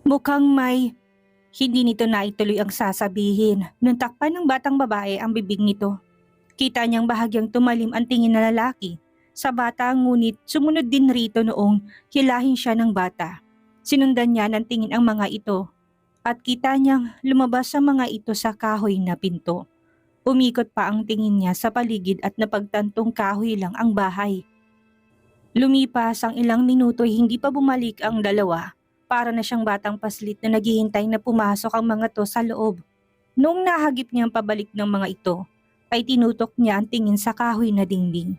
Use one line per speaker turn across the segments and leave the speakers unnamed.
Mukhang may hindi nito naituloy ang sasabihin nung takpan ng batang babae ang bibig nito. Kita niyang bahagyang tumalim ang tingin ng lalaki sa bata ngunit sumunod din rito noong hilahin siya ng bata. Sinundan niya ng tingin ang mga ito at kita niyang lumabas sa mga ito sa kahoy na pinto. Umikot pa ang tingin niya sa paligid at napagtantong kahoy lang ang bahay. Lumipas ang ilang minuto hindi pa bumalik ang dalawa. Para na siyang batang paslit na naghihintay na pumasok ang mga to sa loob. Noong nahagip niyang pabalik ng mga ito, ay tinutok niya ang tingin sa kahoy na dingding.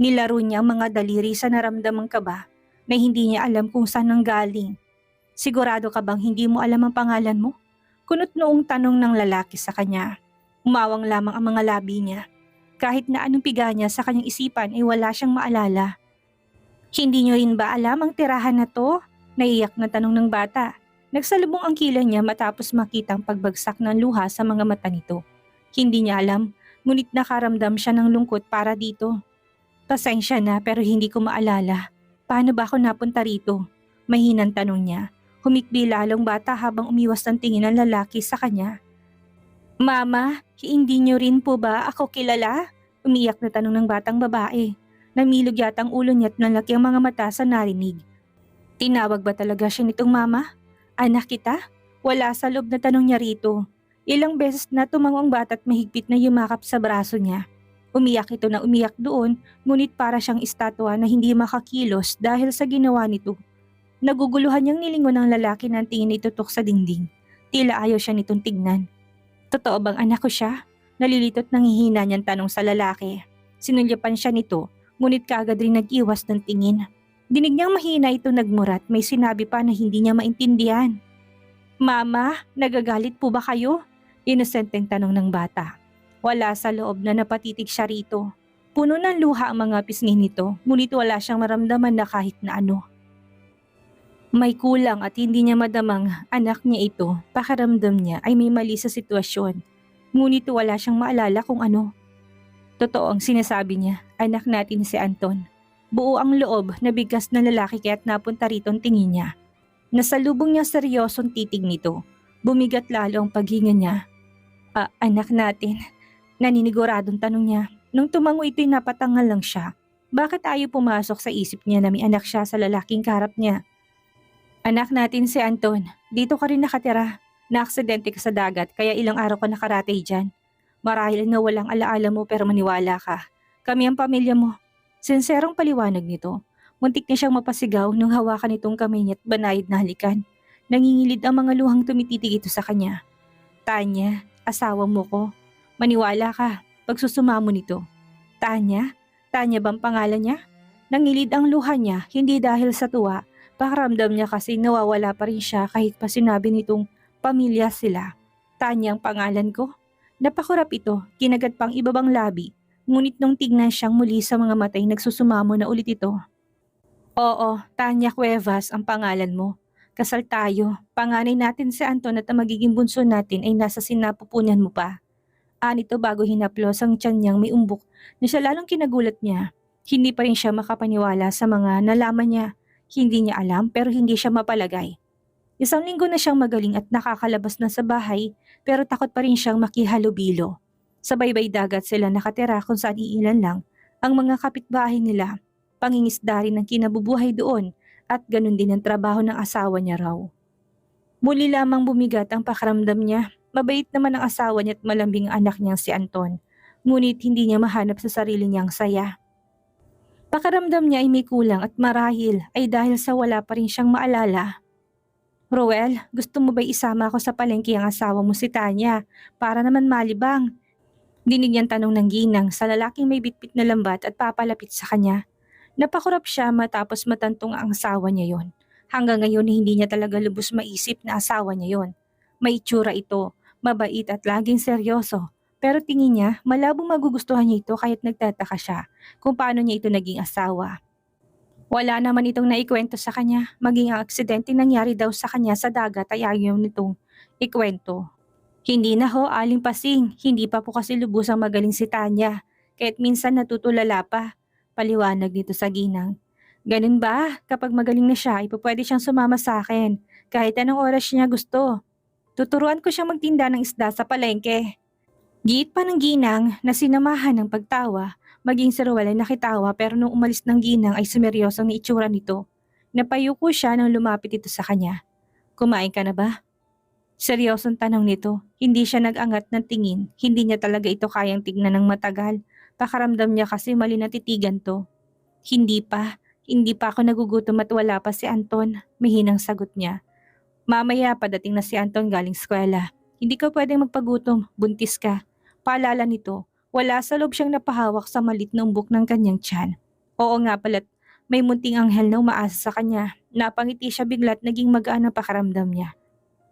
Nilaro niya ang mga daliri sa naramdamang kaba na hindi niya alam kung saan nanggaling. Sigurado ka bang hindi mo alam ang pangalan mo? Kunot noong tanong ng lalaki sa kanya. Umawang lamang ang mga labi niya. Kahit na anong piga niya sa kanyang isipan ay wala siyang maalala. Hindi niyo rin ba alam ang tirahan na to? Naiyak na tanong ng bata. Nagsalubong ang kilay niya matapos makita ang pagbagsak ng luha sa mga mata nito. Hindi niya alam, ngunit nakaramdam siya ng lungkot para dito. Pasensya na pero hindi ko maalala. Paano ba ako napunta rito? Mahinang tanong niya. Humikbi lalong bata habang umiwas ng tingin ng lalaki sa kanya. Mama, hindi niyo rin po ba ako kilala? Umiyak na tanong ng batang babae. Namilog yata ang ulo niya at nalaki ang mga mata sa narinig. Tinawag ba talaga siya nitong mama? Anak kita? Wala sa loob na tanong niya rito. Ilang beses na tumango ang bata at mahigpit na yumakap sa braso niya. Umiyak ito na umiyak doon, ngunit para siyang estatwa na hindi makakilos dahil sa ginawa nito. Naguguluhan niyang nilingon ng lalaki ng tingin itutok sa dingding. Tila ayaw siya nitong tignan. Totoo bang anak ko siya? Nalilitot nang hihina niyang tanong sa lalaki. Sinulyapan siya nito, ngunit kaagad rin nag-iwas ng tingin. Dinig niyang mahina ito nagmurat, may sinabi pa na hindi niya maintindihan. Mama, nagagalit po ba kayo? Inosenteng tanong ng bata. Wala sa loob na napatitig siya rito. Puno ng luha ang mga pisngi nito, ngunit wala siyang maramdaman na kahit na ano. May kulang at hindi niya madamang anak niya ito, pakiramdam niya ay may mali sa sitwasyon. Ngunit wala siyang maalala kung ano. Totoo ang sinasabi niya, anak natin si Anton. Buo ang loob na bigas na lalaki kaya't napunta rito ang tingin niya. Nasalubong niya seryosong titig nito. Bumigat lalo ang paghinga niya. Anak natin. Naniniguradong tanong niya. Nung tumango ito'y napatangal lang siya. Bakit ayaw pumasok sa isip niya na may anak siya sa lalaking kaharap niya? Anak natin si Anton. Dito ka rin nakatira. Naaksidente ka sa dagat kaya ilang araw ka nakaratay dyan. Marahil na walang alaala mo pero maniwala ka. Kami ang pamilya mo. Sinserong paliwanag nito. Muntik na siyang mapasigaw nung hawakan itong kamay niya at banayad na halikan. Nangingilid ang mga luhang tumititig ito sa kanya. Tanya, asawa mo ko. Maniwala ka, pagsusumamo nito. Tanya? Tanya bang pangalan niya? Nangilid ang luha niya, hindi dahil sa tuwa. Pakiramdam niya kasi nawawala pa rin siya kahit pa sinabi nitong pamilya sila. Tanya ang pangalan ko? Napakurap ito, kinagat pang ibabang labi. Ngunit nung tignan siyang muli sa mga matay nagsusumamo na ulit ito. Oo, Tanya Cuevas ang pangalan mo. Kasal tayo. Panganay natin si Anton at ang magiging bunso natin ay nasa sinapupunan mo pa. Anito bago hinaplos ang tiyan niyang may umbok na siya lalong kinagulat niya. Hindi pa rin siya makapaniwala sa mga nalaman niya. Hindi niya alam pero hindi siya mapalagay. Isang linggo na siyang magaling at nakakalabas na sa bahay pero takot pa rin siyang makihalubilo. Sa baybay dagat sila nakatira kung saan iilan lang ang mga kapitbahay nila. Pangingisda rin ang kinabubuhay doon at ganun din ang trabaho ng asawa niya raw. Muli lamang bumigat ang pakiramdam niya. Mabait naman ang asawa niya at malambing ang anak niyang si Anton. Ngunit hindi niya mahanap sa sarili niyang saya. Pakiramdam niya ay may kulang at marahil ay dahil sa wala pa rin siyang maalala. Roel, gusto mo ba isama ako sa palengke ang asawa mo si Tanya para naman malibang? Dinig niyang tanong ng ginang sa lalaking may bitbit na lambat at papalapit sa kanya. Napakurap siya matapos matantong ang asawa niya yon. Hanggang ngayon hindi niya talaga lubos maisip na asawa niya yon. May itsura ito, mabait at laging seryoso. Pero tingin niya malabong magugustuhan niya ito kahit nagtataka siya kung paano niya ito naging asawa. Wala naman itong naikwento sa kanya, maging ang aksidente nangyari daw sa kanya sa dagat ay ayaw nitong ikwento. Hindi na ho, Aling Pasing, hindi pa po kasi lubusang magaling si Tanya, kaya't minsan natutulala pa, paliwanag nito sa ginang. Ganun ba? Kapag magaling na siya, ipapwede siyang sumama sa akin. kahit anong oras niya gusto. Tuturuan ko siyang magtinda ng isda sa palengke. Giit pa ng ginang na sinamahan ng pagtawa, maging si Ruel ay nakitawa pero nung umalis ng ginang ay sumeryosong ni itsura nito. Napayuko siya nang lumapit ito sa kanya. Kumain ka na ba? Seryosong tanong nito. Hindi siya nag-angat ng tingin, hindi niya talaga ito kayang tignan ng matagal. Pakaramdam niya kasi mali na titigan to. Hindi pa ako nagugutom at wala pa si Anton, mahinang sagot niya. Mamaya padating na si Anton galing eskwela. Hindi ka pwedeng magpagutom, buntis ka. Paalala nito, wala sa loob siyang napahawak sa malit na umbok ng kanyang tiyan. Oo nga pala't may munting anghel na umaasa sa kanya. Napangiti siya bigla't naging magaan ang pakaramdam niya.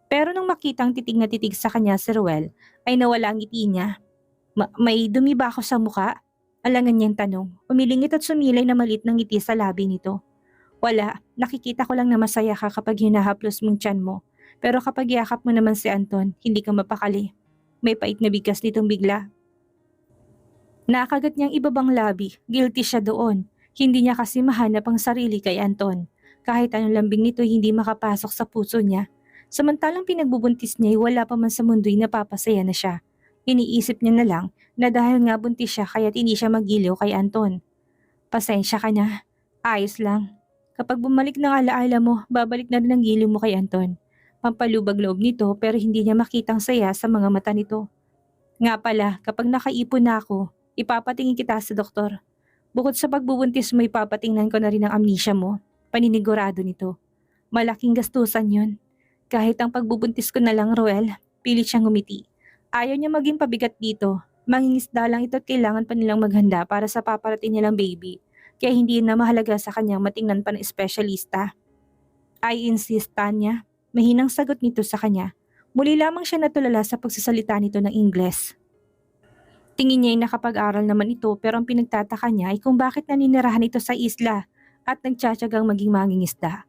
Pero nung makitang titig na titig sa kanya si Ruel, ay nawala ang ngiti niya. May dumi ba ako sa muka? Alangan niyang tanong. Umilingit at sumilay na malit ng ngiti sa labi nito. Wala, nakikita ko lang na masaya ka kapag hinahaplos mong tiyan mo. Pero kapag yakap mo naman si Anton, hindi ka mapakali. May pait na bigkas nitong bigla. Nakagat niyang ibabang labi, guilty siya doon. Hindi niya kasi mahanap ang sarili kay Anton. Kahit anong lambing nito hindi makapasok sa puso niya. Samantalang pinagbubuntis niya ay wala pa man sa mundo'y napapasaya na siya. Iniisip niya na lang na dahil nga buntis siya kaya't hindi siya magiliw kay Anton. Pasensya ka na, ayos lang. Kapag bumalik ng alaala mo, babalik na rin ang giliw mo kay Anton. Pampalubag loob nito pero hindi niya makitang saya sa mga mata nito. Nga pala, kapag nakaipon na ako, ipapatingin kita sa doktor. Bukod sa pagbubuntis mo, ipapatingnan ko na rin ang amnesia mo. Paninigurado nito. Malaking gastusan yun. Kahit ang pagbubuntis ko na lang, Roel, pilit siyang ngumiti. Ayaw niya maging pabigat dito. Mangingisda lang ito at kailangan pa nilang maghanda para sa paparating nilang baby. Kaya hindi na mahalaga sa kanyang matingnan pa ng espesyalista. I insist, Tanya. Mahinang sagot nito sa kanya. Muli lamang siya natulala sa pagsasalita nito ng Ingles. Tingin niya ay nakapag-aral naman ito pero ang pinagtataka niya ay kung bakit naninirahan ito sa isla at nagtsatsagang maging mangingisda.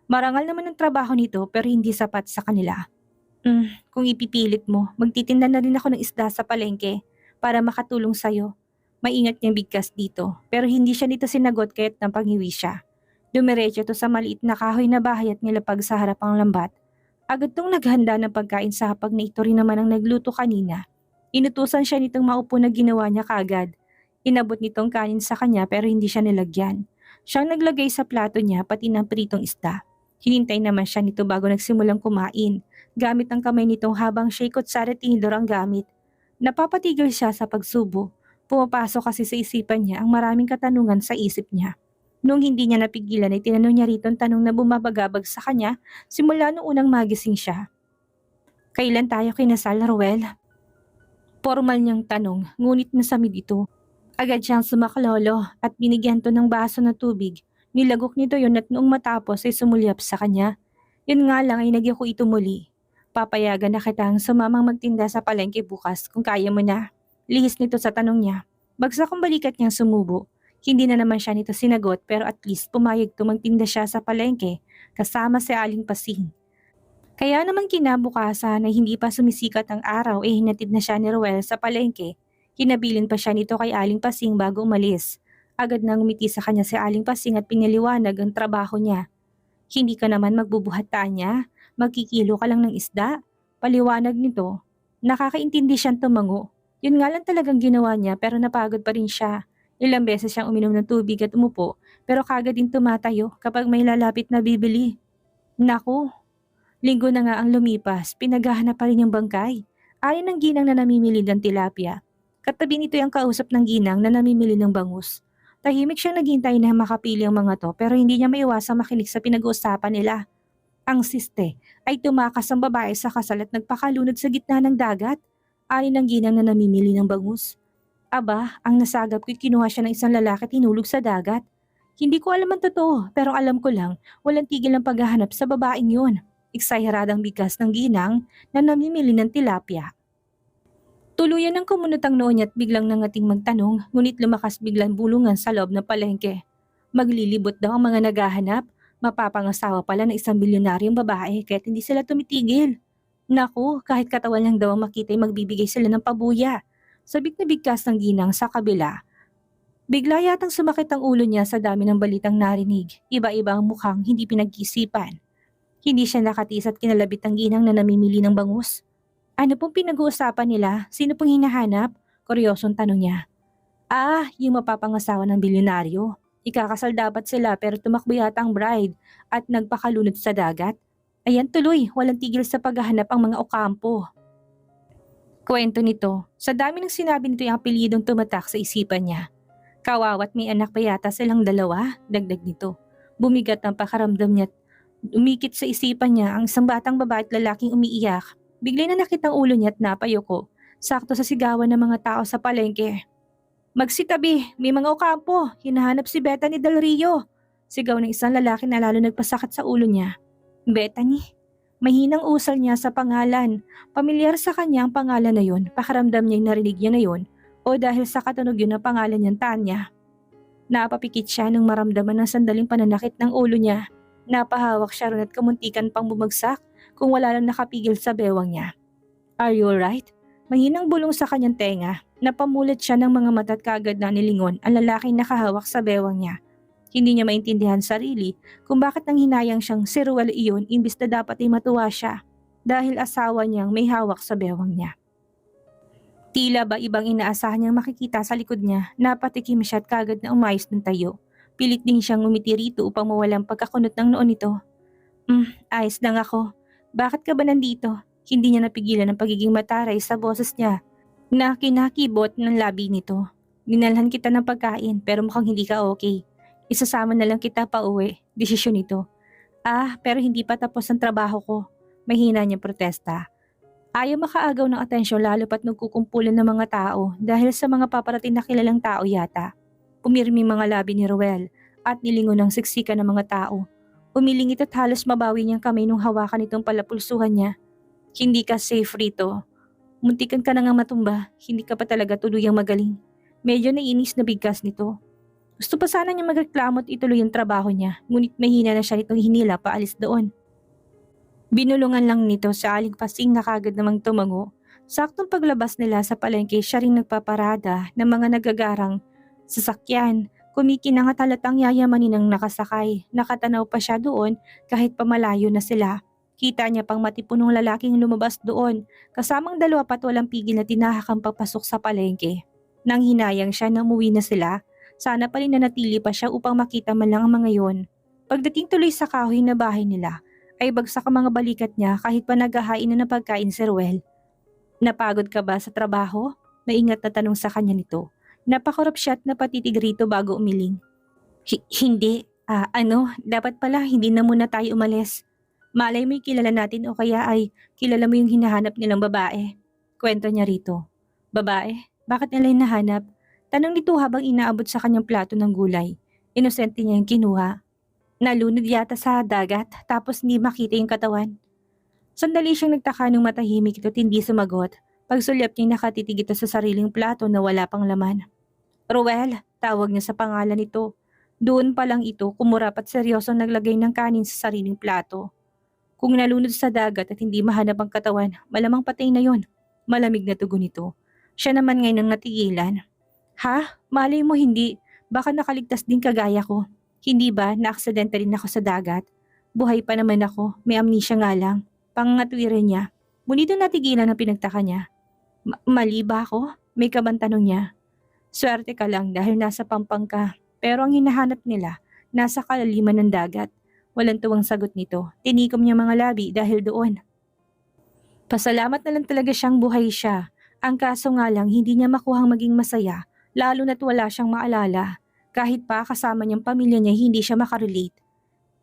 Marangal naman ang trabaho nito pero hindi sapat sa kanila. Kung ipipilit mo, magtitinda na rin ako ng isda sa palengke para makatulong sa'yo. Maingat niyang bigkas dito pero hindi siya nito sinagot kaya't napanghiwi siya. Dumiretso to sa maliit na kahoy na bahay at nilapag sa harapang lambat. Agad tong naghanda ng pagkain sa hapag na ito rin naman ang nagluto kanina. Inutusan siya nitong maupo na ginawa niya kaagad. Inabot nitong kanin sa kanya pero hindi siya nilagyan. Siyang naglagay sa plato niya pati ng pritong isda. Hinintay naman siya nito bago nagsimulang kumain. Gamit ang kamay nitong habang siya kutsara at tinidor ang gamit. Napapatigil siya sa pagsubo. Pumapasok kasi sa isipan niya ang maraming katanungan sa isip niya. Nung hindi niya napigilan ay tinanong niya rito ang tanong na bumabagabag sa kanya simula noong unang magising siya. Kailan tayo kinasal, Ruel? Formal niyang tanong, ngunit nasamid ito. Agad siyang sumaklolo at binigyan to ng baso na tubig. Nilagok nito yun at noong matapos ay sumulyap sa kanya. Yun nga lang ay nagyako ito muli. Papayagan na kitang sumamang magtinda sa palengke bukas kung kaya mo na. Lihis nito sa tanong niya. Bagsak ang balikat niyang sumubo. Hindi na naman siya nito sinagot pero at least pumayag to magtinda siya sa palengke kasama si Aling Pasing. Kaya naman kinabukasan ay hindi pa sumisikat ang araw hinatid na siya ni Ruel sa palengke. Hinabilin pa siya nito kay Aling Pasing bago umalis. Agad nang umiti sa kanya si Aling Pasing at pinaliwanag ang trabaho niya. Hindi ka naman magbubuhat, Tanya. Magkikilo ka lang ng isda. Paliwanag nito. Nakakaintindi siyang tumango. Yun nga lang talagang ginawa niya pero napagod pa rin siya. Ilang beses siyang uminom ng tubig at umupo pero kagad din tumatayo kapag may lalapit na bibili. Naku, linggo na nga ang lumipas, pinaghahanap pa rin yung bangkay. Ayon ng ginang na namimili ng tilapia. Katabi nito yung kausap ng ginang na namimili ng bangus. Tahimik siyang naghintay na makapili ang mga to pero hindi niya maiwasang makinig sa pinag-uusapan nila. Ang siste ay tumakas ang babae sa kasal at nagpakalunod sa gitna ng dagat. Ayon ng ginang na namimili ng bangus. Aba, ang nasagap ko'y kinuha siya ng isang lalaki at hinulog sa dagat. Hindi ko alam ang totoo pero alam ko lang walang tigil ang paghahanap sa babaeng yun. Eksayharadang bigkas ng ginang na namimili ng tilapia. Tuluyan ng kumunot ang noo niya at biglang nangating magtanong ngunit lumakas biglang bulungan sa loob ng palengke. Maglilibot daw ang mga naghahanap, mapapangasawa pala ng isang bilyonaryong babae kaya't hindi sila tumitigil. Naku, kahit katawan lang daw ang makita ay magbibigay sila ng pabuya. Sabik na bigkas ng ginang sa kabila. Bigla yatang sumakit ang ulo niya sa dami ng balitang narinig. Iba-iba ang mukhang hindi pinag-isipan. Hindi siya nakatiis at kinalabit ang ginang na namimili ng bangus. Ano pong pinag-uusapan nila? Sino pong hinahanap? Kuryosong tanong niya. Yung mapapangasawa ng bilyonaryo. Ikakasal dapat sila pero tumakbo yata ang bride at nagpakalunod sa dagat. Ayan tuloy, walang tigil sa paghahanap ang mga okampo. Kwento nito, sa dami ng sinabi nito yung apelyidong tumatak sa isipan niya. Kawawa't may anak pa yata silang dalawa, dagdag nito. Bumigat ang pakaramdam niya at umikit sa isipan niya ang isang batang babae at lalaking umiiyak. Bigla na nakita ang ulo niya at napayuko, sakto sa sigawan ng mga tao sa palengke. Magsitabi, may mga okampo, hinahanap si Bethany Del Rio. Sigaw ng isang lalaki na lalo nagpasakit sa ulo niya. Bethany? Mahinang usal niya sa pangalan. Pamilyar sa kanya ang pangalan na yun, pakaramdam niya yung narinig niya na yun, o dahil sa katunog yun ang pangalan niyang Tanya. Napapikit siya nang maramdaman ng sandaling pananakit ng ulo niya. Napahawak siya ron at kamuntikan pang bumagsak kung wala lang nakapigil sa bewang niya. Are you alright? Mahinang bulong sa kanyang tenga. Napamulat siya ng mga mata at kaagad na nilingon ang lalaking nakahawak sa bewang niya. Hindi niya maintindihan sarili kung bakit nang hinayang siyang si Ruel iyon imbis na dapat ay matuwa siya dahil asawa niyang may hawak sa bewang niya. Tila ba ibang inaasahan niyang makikita sa likod niya, napatikim siya at kaagad na umayos ng tayo. Pilit din siyang umiti rito upang mawalang pagkakunot ng noon nito. Ayos lang ako. Bakit ka ba nandito? Hindi niya napigilan ang pagiging mataray sa boses niya na kinakibot ng labi nito. Dinalhan kita ng pagkain pero mukhang hindi ka okay. Isasama na lang kita pa uwi. Desisyon nito. Pero hindi pa tapos ang trabaho ko. Mahina niyang protesta. Ayaw makaagaw ng atensyon lalo pat nagkukumpulan ng mga tao dahil sa mga paparating na kilalang tao yata. Pumirmi mga labi ni Ruel at nilingon ng siksikan ng mga tao. Umilingit at halos mabawi niyang kamay nung hawakan itong palapulsuhan niya. Hindi ka safe rito. Muntikan ka na nga matumba, hindi ka pa talaga tuluyang magaling. Medyo nainis na bigkas nito. Gusto pa sana niya magreklamo at ituloy ang trabaho niya, ngunit mahina na siya nitong hinila paalis doon. Binulungan lang nito sa aling pasing na kagad namang tumango. Saktong paglabas nila sa palengke siya ring nagpaparada ng mga nagagarang sasakyan. Kumikinang at halatang yayamanin ng nakasakay. Nakatanaw pa siya doon kahit pamalayo na sila. Kita niya pang matipunong lalaking lumabas doon, kasamang dalawa pa't walang pigil na tinahakang papasok sa palengke. Nang hinayang siya na umuwi na sila, sana pa rin nanatili pa siya upang makita man lang ang mga yon. Pagdating tuloy sa kahoy na bahay nila, ay bagsak ang mga balikat niya kahit pa naghahain na ng pagkain si Ruel. Napagod ka ba sa trabaho? Naingat na tanong sa kanya nito. Napakurap siya at napatitig rito bago umiling. Hindi. Dapat pala hindi na muna tayo umalis. Malay mo'y kilala natin o kaya ay kilala mo yung hinahanap nilang babae. Kwento niya rito. Babae? Bakit nila hinahanap? Tanong nito habang inaabot sa kanyang plato ng gulay. Inosente niya yung kinuha. Nalunod yata sa dagat tapos hindi makita yung katawan. Sandali siyang nagtaka nung matahimik ito at hindi sumagot. Pagsulyap niya nakatitig ito sa sariling plato na wala pang laman. Ruel, tawag niya sa pangalan nito. Doon pa lang ito kumurap at seryosong naglagay ng kanin sa sariling plato. Kung nalunod sa dagat at hindi mahanap ang katawan, malamang patay na yon. Malamig na tugon nito. Siya naman ngayon ang natigilan. Malay mo hindi. Baka nakaligtas din kagaya ko. Hindi ba na-aksidente rin ako sa dagat? Buhay pa naman ako, may amnesia nga lang. Pangangatwiran niya. Ngunit doon natigilan ang pinagtaka niya. Mali ba ako? May kabang tanong niya. Swerte ka lang dahil nasa Pampang ka. Pero ang hinahanap nila, nasa kalaliman ng dagat. Walang tuwang sagot nito. Tinikom niya mga labi dahil doon. Pasalamat na lang talaga siyang buhay siya. Ang kaso nga lang hindi niya makuhang maging masaya, lalo na't wala siyang maalala. Kahit pa kasama niyang pamilya niya hindi siya makarelate.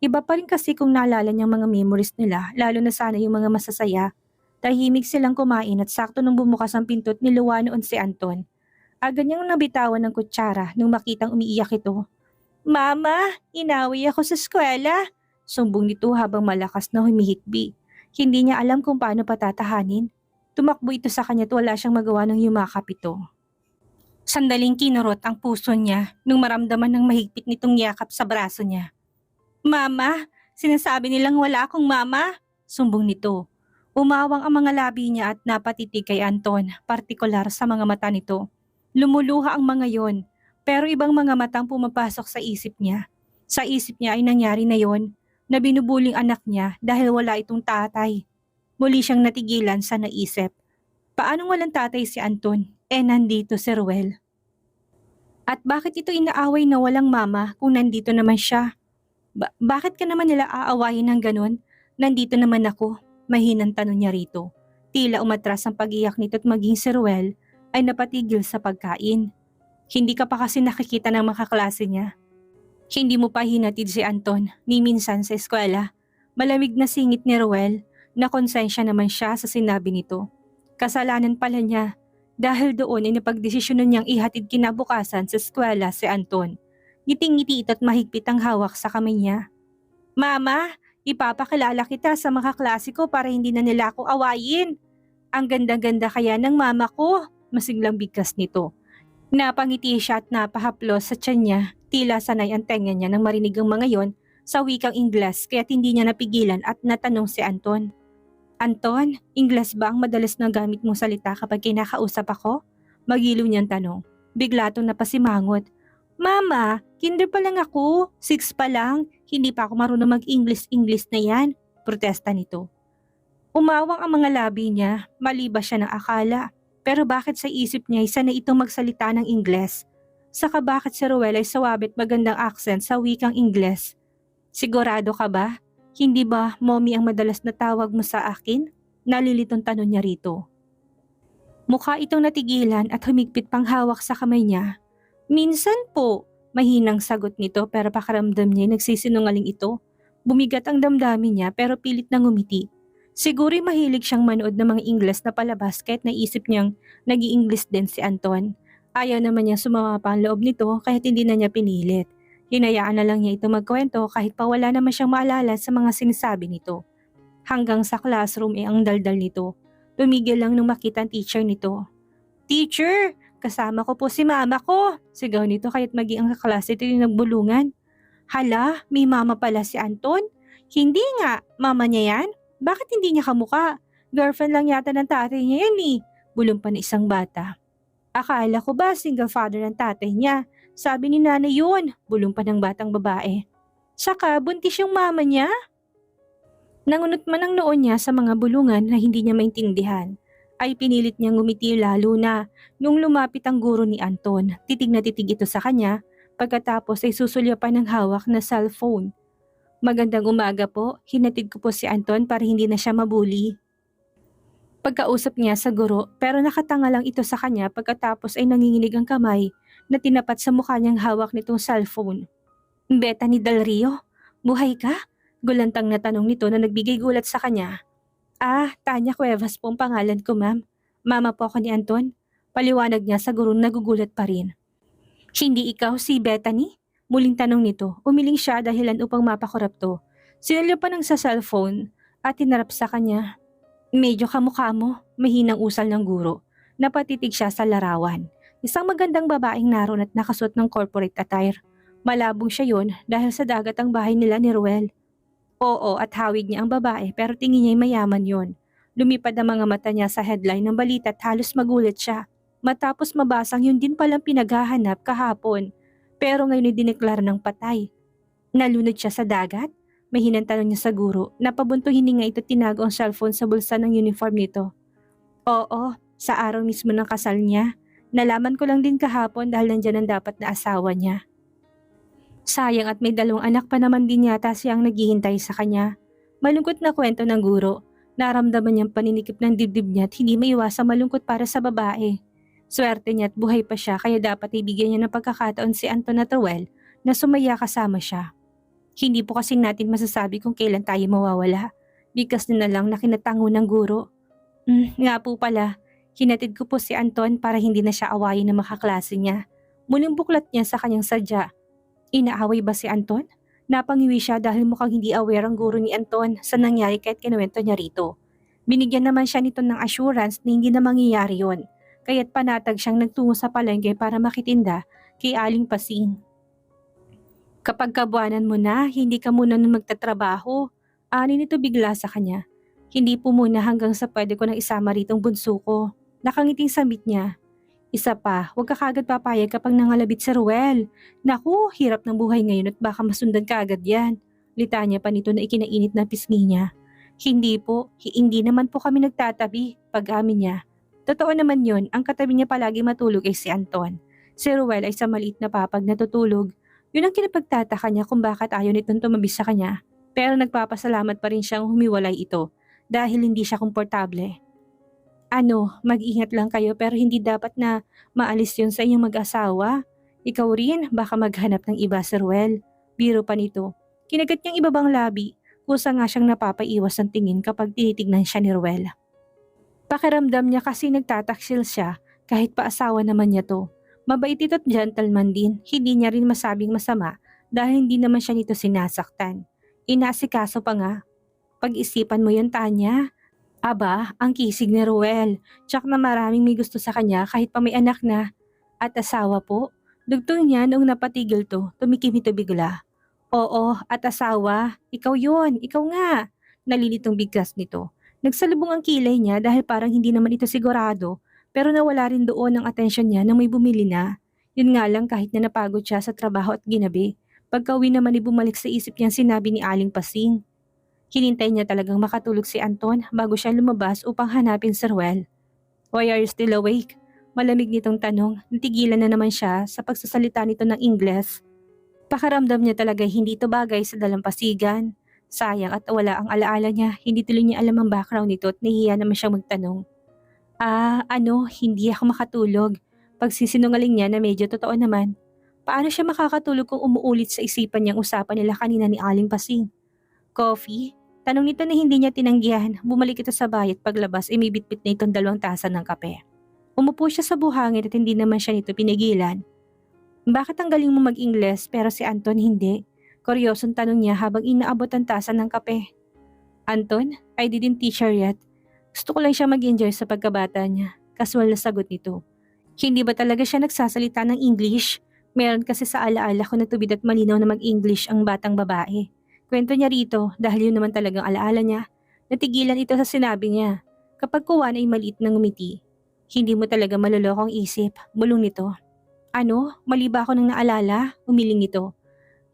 Iba pa rin kasi kung naalala niyang mga memories nila, lalo na sana yung mga masasaya. Tahimik silang kumain at sakto nung bumukas ang pinto at niluwa noon si Anton. Agad niyang nabitawan ng kutsara nung makitang umiiyak ito. Mama, inawi ako sa eskwela. Sumbong nito habang malakas na humihikbi. Hindi niya alam kung paano patatahanin. Tumakbo ito sa kanya at wala siyang magawa ng yumakap ito. Sandaling kinurot ang puso niya nung maramdaman ng mahigpit nitong yakap sa braso niya. Mama, sinasabi nilang wala akong mama. Sumbong nito. Umawang ang mga labi niya at napatitig kay Anton, partikular sa mga mata nito. Lumuluha ang mga yon, pero ibang mga matang pumapasok sa isip niya. Sa isip niya ay nangyari na yon. na binubuling anak niya dahil wala itong tatay. Muli siyang natigilan sa naisip. Paanong walang tatay si Anton? Nandito si Ruel. At bakit ito inaaway na walang mama kung nandito naman siya? Bakit ka naman nila aawayin ng ganun? Nandito naman ako, mahinang tanong niya rito. Tila umatras ang pag-iyak nito at maging si Ruel ay napatigil sa pagkain. Hindi ka pa kasi nakikita ng mga kaklase niya. Hindi mo pa hinatid si Anton ni minsan sa eskwela. Malamig na singit ni Ruel na konsensya naman siya sa sinabi nito. Kasalanan pala niya dahil doon ay napagdesisyonan niyang ihatid kinabukasan sa eskwela si Anton. Ngiting-ngiti ito at mahigpit ang hawak sa kamay niya. Mama, ipapakilala kita sa mga klase ko para hindi na nila ako awayin. Ang ganda-ganda kaya ng mama ko, masiglang bigkas nito. Napangiti siya at napahaplos sa tiyan niya. Tila sanay ang tenga niya nang marinig ang mga yon sa wikang Ingles kaya't hindi niya napigilan at natanong si Anton. Anton, Ingles ba ang madalas na gamit mong salita kapag kinakausap ako? Magiliw niyang tanong. Bigla itong napasimangot. Mama, kinder pa lang ako. 6 pa lang. Hindi pa ako marunong mag-English na yan. Protesta nito. Umawang ang mga labi niya. Mali ba siya ng akala? Pero bakit sa isip niya isa na itong magsalita ng Ingles? Saka bakit si Ruel ay sawabit magandang accent sa wikang Ingles? Sigurado ka ba? Hindi ba mommy ang madalas na tawag mo sa akin? Nalilitong tanong niya rito. Mukha itong natigilan at humigpit pang hawak sa kamay niya. Minsan po, mahinang sagot nito pero pakaramdam niya nagsisinungaling ito. Bumigat ang damdamin niya pero pilit na ngumiti. Siguro mahilig siyang manood ng mga Ingles na palabas kahit naisip niyang nag-i-English din si Anton. Ayaw naman niya sumama pa ang loob nito kahit hindi na niya pinilit. Hinayaan na lang niya ito magkwento kahit pa wala naman siyang maalala sa mga sinasabi nito. Hanggang sa classroom ang daldal nito. Tumigil lang nung makita ang teacher nito. Teacher, kasama ko po si mama ko. Sigaw nito kahit maging ang kaklase ito yung nagbulungan. Hala, may mama pala si Anton? Hindi nga, mama niya yan? Bakit hindi niya kamukha? Girlfriend lang yata ng tatay niya yan eh. Bulong pa ng isang bata. Akala ko ba single father ng tatay niya? Sabi ni nanay yun, bulong pa ng batang babae. Saka buntis yung mama niya? Nangunot man ang noon niya sa mga bulungan na hindi niya maintindihan. Ay pinilit niyang ngumiti lalo na nung lumapit ang guro ni Anton. Titig na titig ito sa kanya pagkatapos ay susulyapan ng hawak na cellphone. Magandang umaga po, hinatid ko po si Anton para hindi na siya mabuli. Pagkausap niya sa guro pero nakatanga lang ito sa kanya pagkatapos ay nanginginig ang kamay na tinapat sa mukha niyang hawak nitong cellphone. Bethany Del Rio, buhay ka? Gulantang na tanong nito na nagbigay gulat sa kanya. Tanya Cuevas po ang pangalan ko ma'am. Mama po ako ni Anton. Paliwanag niya sa gurong nagugulat pa rin. Hindi ikaw si Bethany? Muling tanong nito, umiling siya dahilan upang mapakurap to. Sinulyo pa ng sa cellphone at tinarap sa kanya. Medyo kamukha mo, mahinang usal ng guro. Napatitig siya sa larawan. Isang magandang babaeng naroon at nakasuot ng corporate attire. Malabong siya yon dahil sa dagat ang bahay nila ni Ruel. Oo at hawig niya ang babae pero tingin niya'y mayaman yon. Lumipad ang mga mata niya sa headline ng balita at halos magulat siya. Matapos mabasang yun din palang pinaghahanap kahapon. Pero ngayon ay dineklara ng patay. Nalunod siya sa dagat? Mahinang tanong niya sa guro na pabuntuhin nga ito tinago ang cellphone sa bulsa ng uniform nito. Oo, sa araw mismo ng kasal niya. Nalaman ko lang din kahapon dahil nandyan ang dapat na asawa niya. Sayang at may 2 anak pa naman din yata siyang naghihintay sa kanya. Malungkot na kwento ng guro. Naramdaman niyang paninikip ng dibdib niya at hindi maiwasang malungkot para sa babae. Swerte niya at buhay pa siya kaya dapat ibigyan niya ng pagkakataon si Anton at Ruel na sumaya kasama siya. Hindi po kasing natin masasabi kung kailan tayo mawawala. Bigkas na lang na kinatango ng guro. Nga po pala, hinatid ko po si Anton para hindi na siya awayin ng mga kaklase niya. Muling buklat niya sa kanyang sadya. Inaaway ba si Anton? Napangiwi siya dahil mukhang hindi aware ang guro ni Anton sa nangyari kahit kinuwento niya rito. Binigyan naman siya nito ng assurance na hindi na mangyayari yon. Kaya't panatag siyang nagtungo sa palengke para makitinda kay Aling Pasing. Kapag kabuanan mo na, hindi ka muna nung magtatrabaho. Ani nito bigla sa kanya. Hindi po muna hanggang sa pwede ko nang isama ritong bunso ko. Nakangiting sambit niya. Isa pa, huwag ka kagad papayag kapag nangalabit si Ruel. Naku, hirap ng buhay ngayon at baka masundan ka agad yan. Litanya pa nito na ikinainit na pisngi niya. Hindi po, hindi naman po kami nagtatabi, pag-amin niya. Totoo naman yon, ang katabi niya palagi matulog ay si Anton. Si Ruel ay sa maliit na papag natutulog. Yun ang kinapagtataka niya kung bakit ayaw nitong tumabi sa kanya. Pero nagpapasalamat pa rin siyang humiwalay ito dahil hindi siya komportable. Ano, mag-ingat lang kayo pero hindi dapat na maalis yun sa inyong mag-asawa. Ikaw rin, baka maghanap ng iba si Ruel. Biro pa nito. Kinagat niyang ibabang labi, kusa nga siyang napapaiwas ng tingin kapag tinitignan siya ni Ruel. Pakiramdam niya kasi nagtataksil siya kahit pa asawa naman niya to. Mabait ito at gentleman din, hindi niya rin masabing masama dahil hindi naman siya nito sinasaktan. Inasikaso pa nga. Pag-isipan mo yun, Tanya. Aba, ang kisig ni Ruel. Tsak na maraming may gusto sa kanya kahit pa may anak na. At asawa po. Dugtong niya noong napatigil to, tumikim ito bigla. Oo, at asawa. Ikaw yun, ikaw nga. Nalilitong bigkas nito. Nagsalubong ang kilay niya dahil parang hindi naman ito sigurado. Pero nawala rin doon ang atensyon niya nang may bumili na. Yun nga lang kahit na napagod siya sa trabaho at ginabi. Pagka-uwi naman ay bumalik sa isip niya sinabi ni Aling Pasing. Hinintay niya talagang makatulog si Anton bago siya lumabas upang hanapin si Ruel. Why are you still awake? Malamig nitong tanong, natigilan na naman siya sa pagsasalita nito ng Ingles. Pakaramdam niya talaga hindi ito bagay sa dalampasigan. Sayang at wala ang alaala niya, hindi tuloy niya alam ang background nito at nahihiya naman siyang magtanong. Hindi ako makatulog. Pagsisinungaling niya na medyo totoo naman. Paano siya makakatulog kung umuulit sa isipan niyang usapan nila kanina ni Aling Pasing? Coffee? Tanong nito na hindi niya tinanggihan, bumalik ito sa bayat paglabas ay may bitbit na itong 2 tasa ng kape. Umupo siya sa buhangin at hindi naman siya nito pinigilan. Bakit ang galing mo mag-Ingles pero si Anton hindi? Kuryosong tanong niya habang inaabot ang tasa ng kape. Anton, I didn't teach her yet. Gusto ko lang siya mag-enjoy sa pagkabata niya. Kaswal na sagot nito. Hindi ba talaga siya nagsasalita ng English? Meron kasi sa alaala ko na tubid at malinaw na mag-English ang batang babae. Kwento niya rito dahil yun naman talagang alaala niya. Natigilan ito sa sinabi niya. Kapag kuwan ay maliit na ngumiti. Hindi mo talaga malolokong isip, bulong nito. Ano? Mali ba ako nang naalala? Umiling ito.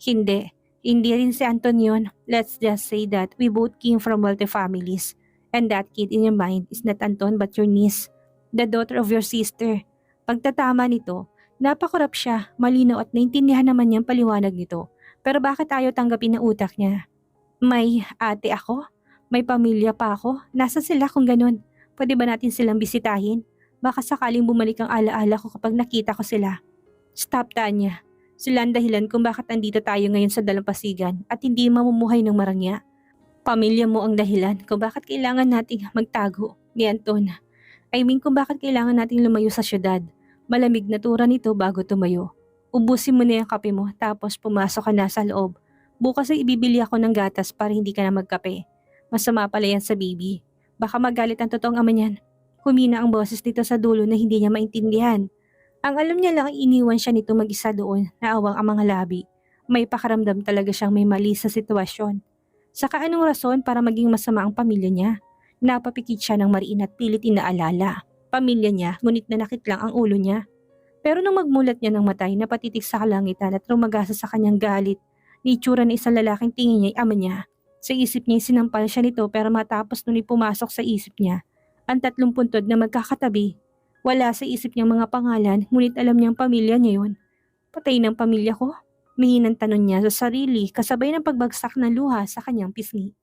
Hindi. Hindi rin si Anton yun. Let's just say that we both came from wealthy families. And that kid in your mind is not Anton but your niece. The daughter of your sister. Pagtatama nito, napakurap siya, malinaw at naintindihan naman niyang paliwanag nito. Pero bakit ayaw tanggapin ng utak niya? May ate ako? May pamilya pa ako? Nasa sila kung ganun? Pwede ba natin silang bisitahin? Baka sakaling bumalik ang alaala ko kapag nakita ko sila. Stop, Tanya. Sila ang dahilan kung bakit nandito tayo ngayon sa dalampasigan at hindi mamumuhay ng marangya. Pamilya mo ang dahilan kung bakit kailangan nating magtago ni Anton. I mean kung bakit kailangan nating lumayo sa syudad. Malamig na tura nito bago tumayo. Ubusin mo na yung kape mo tapos pumasok ka na sa loob. Bukas ay ibibili ako ng gatas para hindi ka na magkape. Masama pala yan sa baby. Baka magalit ang totoong ama niyan. Humina ang boses nito sa dulo na hindi niya maintindihan. Ang alam niya lang ay iniwan siya nito mag-isa doon na awang ang mga labi. May pakaramdam talaga siyang may mali sa sitwasyon. Saka anong rason para maging masama ang pamilya niya? Napapikit siya ng mariin at pilit inaalala. Pamilya niya ngunit nanakit lang ang ulo niya. Pero nung magmulat niya ng matay napatitig sa kalangitan at rumagasa sa kanyang galit, ni itsura ng isang lalaking tingin niya ay ama niya. Sa isip niya sinampal siya nito pero matapos nung pumasok sa isip niya, ang 3 puntod na magkakatabi. Wala sa isip niyang mga pangalan ngunit alam niyang pamilya niya yun. Patay ng pamilya ko? Mihinang tanong niya sa sarili kasabay ng pagbagsak ng luha sa kanyang pisngi.